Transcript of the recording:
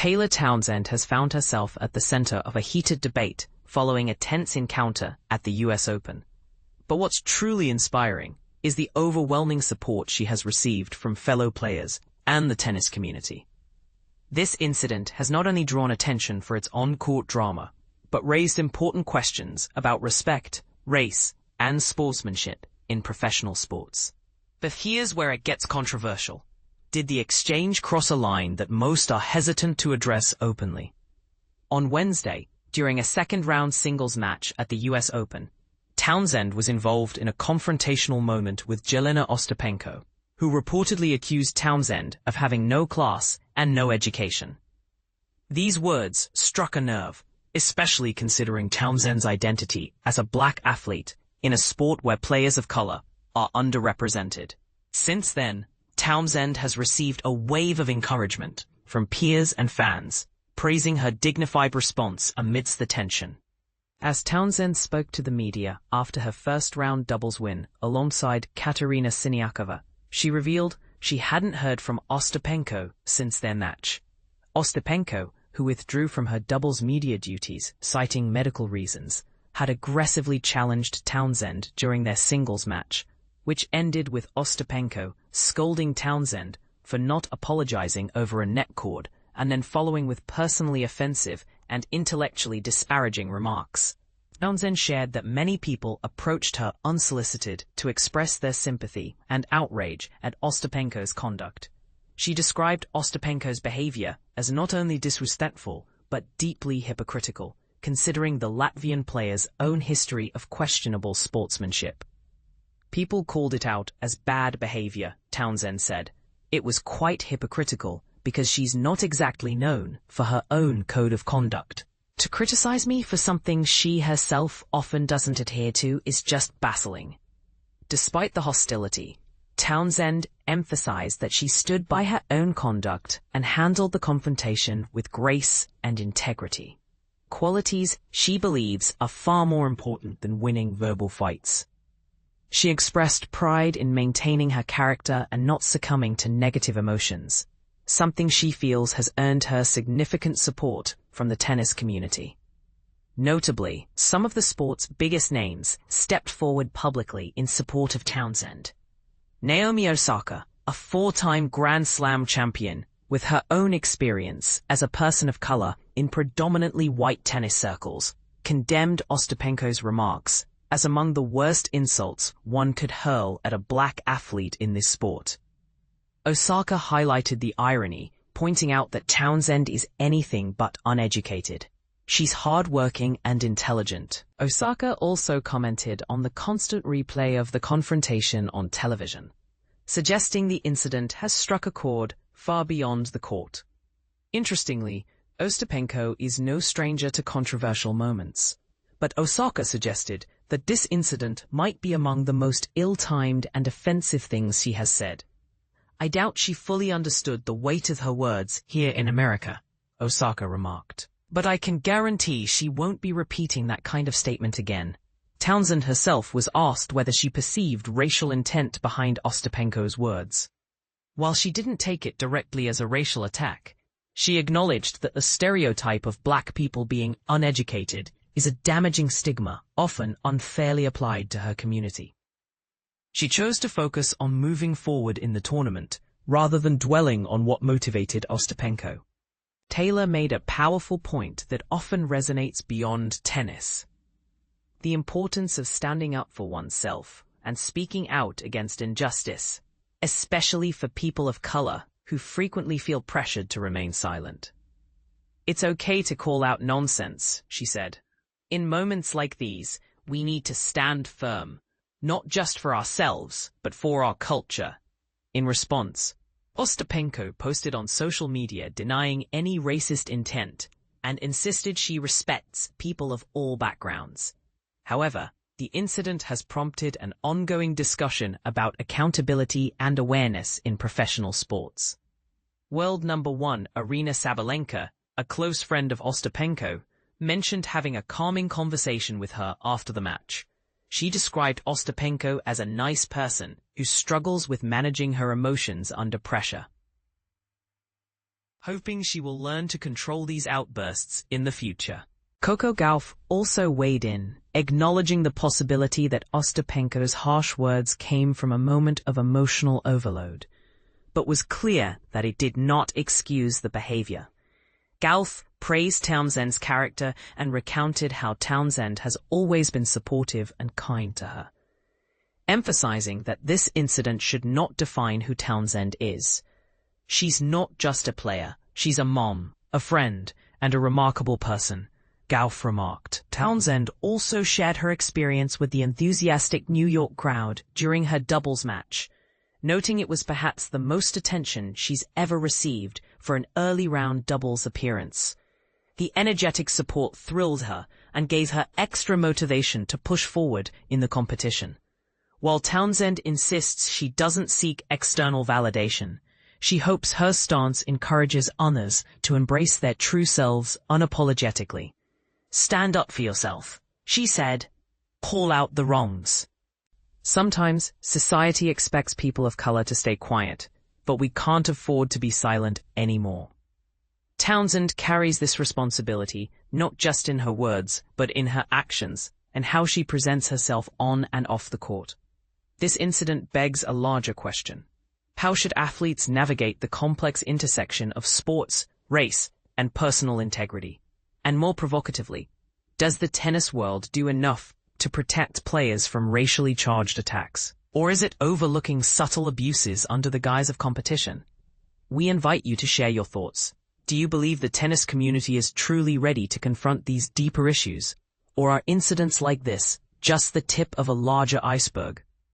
Taylor Townsend has found herself at the center of a heated debate following a tense encounter at the US Open. But what's truly inspiring is the overwhelming support she has received from fellow players and the tennis community. This incident has not only drawn attention for its on-court drama, but raised important questions about respect, race, and sportsmanship in professional sports. But here's where it gets controversial. Did the exchange cross a line that most are hesitant to address openly? On Wednesday, during a second-round singles match at the US Open, Townsend was involved in a confrontational moment with Jelena Ostapenko, who reportedly accused Townsend of having no class and no education. These words struck a nerve, especially considering Townsend's identity as a black athlete in a sport where players of color are underrepresented. Since then, Townsend has received a wave of encouragement from peers and fans, praising her dignified response amidst the tension. As Townsend spoke to the media after her first-round doubles win alongside Katerina Siniakova, she revealed she hadn't heard from Ostapenko since their match. Ostapenko, who withdrew from her doubles media duties citing medical reasons, had aggressively challenged Townsend during their singles match, which ended with Ostapenko scolding Townsend for not apologizing over a net cord and then following with personally offensive and intellectually disparaging remarks. Townsend shared that many people approached her unsolicited to express their sympathy and outrage at Ostapenko's conduct. She described Ostapenko's behavior as not only disrespectful but deeply hypocritical, considering the Latvian player's own history of questionable sportsmanship. People called it out as bad behavior, Townsend said. It was quite hypocritical because she's not exactly known for her own code of conduct. To criticize me for something she herself often doesn't adhere to is just baffling. Despite the hostility, Townsend emphasized that she stood by her own conduct and handled the confrontation with grace and integrity, qualities she believes are far more important than winning verbal fights. She expressed pride in maintaining her character and not succumbing to negative emotions, something she feels has earned her significant support from the tennis community. Notably, some of the sport's biggest names stepped forward publicly in support of Townsend. Naomi Osaka, a four-time Grand Slam champion, with her own experience as a person of color in predominantly white tennis circles, condemned Ostapenko's remarks as among the worst insults one could hurl at a black athlete in this sport. Osaka highlighted the irony, pointing out that Townsend is anything but uneducated. She's hardworking and intelligent. Osaka also commented on the constant replay of the confrontation on television, suggesting the incident has struck a chord far beyond the court. Interestingly, Ostapenko is no stranger to controversial moments, but Osaka suggested that this incident might be among the most ill-timed and offensive things she has said. I doubt she fully understood the weight of her words here in America, Osaka remarked. But I can guarantee she won't be repeating that kind of statement again. Townsend herself was asked whether she perceived racial intent behind Ostapenko's words. While she didn't take it directly as a racial attack, she acknowledged that the stereotype of black people being uneducated is a damaging stigma often unfairly applied to her community. She chose to focus on moving forward in the tournament rather than dwelling on what motivated Ostapenko. Taylor made a powerful point that often resonates beyond tennis: the importance of standing up for oneself and speaking out against injustice, especially for people of color who frequently feel pressured to remain silent. It's okay to call out nonsense, she said. In moments like these, we need to stand firm, not just for ourselves, but for our culture. In response, Ostapenko posted on social media denying any racist intent and insisted she respects people of all backgrounds. However, the incident has prompted an ongoing discussion about accountability and awareness in professional sports. World number one Aryna Sabalenka, a close friend of Ostapenko, mentioned having a calming conversation with her after the match. She described Ostapenko as a nice person who struggles with managing her emotions under pressure. hoping she will learn to control these outbursts in the future. Coco Gauff also weighed in, acknowledging the possibility that Ostapenko's harsh words came from a moment of emotional overload, but was clear that it did not excuse the behavior. Gauff praised Townsend's character and recounted how Townsend has always been supportive and kind to her, emphasizing that this incident should not define who Townsend is. She's not just a player, she's a mom, a friend, and a remarkable person, Gauff remarked. Townsend also shared her experience with the enthusiastic New York crowd during her doubles match, noting it was perhaps the most attention she's ever received for an early round doubles appearance. The energetic support thrilled her and gave her extra motivation to push forward in the competition. While Townsend insists she doesn't seek external validation, she hopes her stance encourages others to embrace their true selves unapologetically. Stand up for yourself, she said. Call out the wrongs. Sometimes society expects people of color to stay quiet, but we can't afford to be silent anymore. Townsend carries this responsibility not just in her words, but in her actions and how she presents herself on and off the court. This incident begs a larger question. How should athletes navigate the complex intersection of sports, race, and personal integrity? And more provocatively, does the tennis world do enough to protect players from racially charged attacks? Or is it overlooking subtle abuses under the guise of competition? We invite you to share your thoughts. Do you believe the tennis community is truly ready to confront these deeper issues? Or are incidents like this just the tip of a larger iceberg?